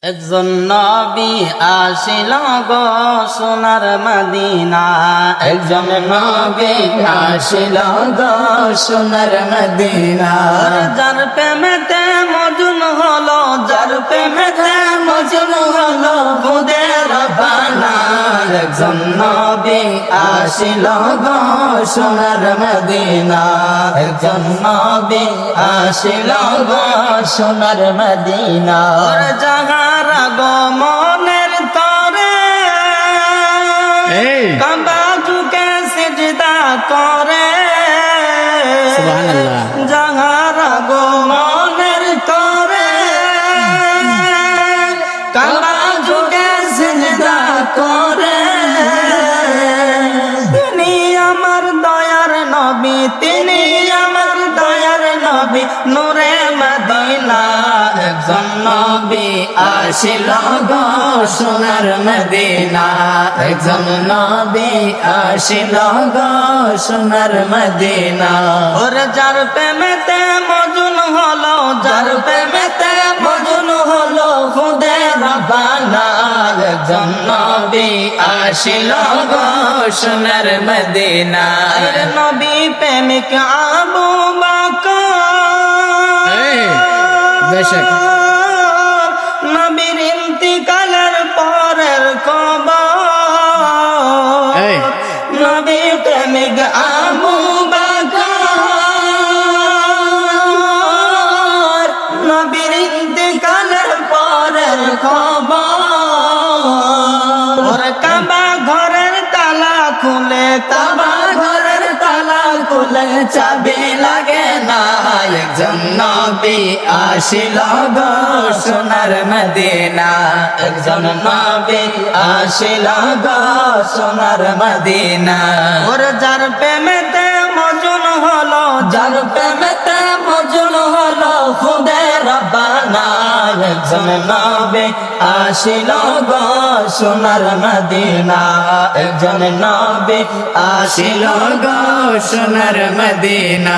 একজন নবী আসিল গো সোনার মদিনা, একজন নবী আসিল গো সোনার মদিনা। যার প্রেমেতে মজনু হলো, যার প্রেমেতে মজনু হলো খুদে রব্বানা। একজন নবী আসিল গো সোনার মদিনা, একজন নবী আসিল গো সোনার মদিনা। যাহার আগমনের তরে কাবা ঝুঁকে সিজদা করে, সুবহানাল্লাহ। যাহার আগমনের তরে কাবা ঝুঁকে সিজদা করে, তিনি আমার দয়ার নবী, তিনি আমার দয়ার নবী, নূরে মদিনা। একজন নবী আসিল গো সোনার মদিনা, একজন নবী আসিল গো সোনার মদিনা। ওরে যার প্রেমেতে মজুন হলো, যার প্রেমেতে মজুন হলো খুদে রব্বানা। একজন নবী আসিল গো সোনার মদিনা। আরে নবী প্রেমিক আবু বকর নবীর ইন্তিকালের পরের খবর, নবী প্রেমিক আবু বকর নবীর ইন্তিকালের পরের খবর। কাবা ঘরের তালা খুলে, কাবা ঘরের তালা খুলে চাবি লাগে না। একজন নবী আসিল গো সোনার মদিনা, একজন নবী আসিল গো সোনার মদিনা। ওর যার প্রেমেতে মজুন হলো, যার প্রেমেতে মজুন হলো খুদে রব্বানা। একজন নবী আসিল গো সোনার মদিনা, একজন নবী আসিল গো সোনার মদিনা।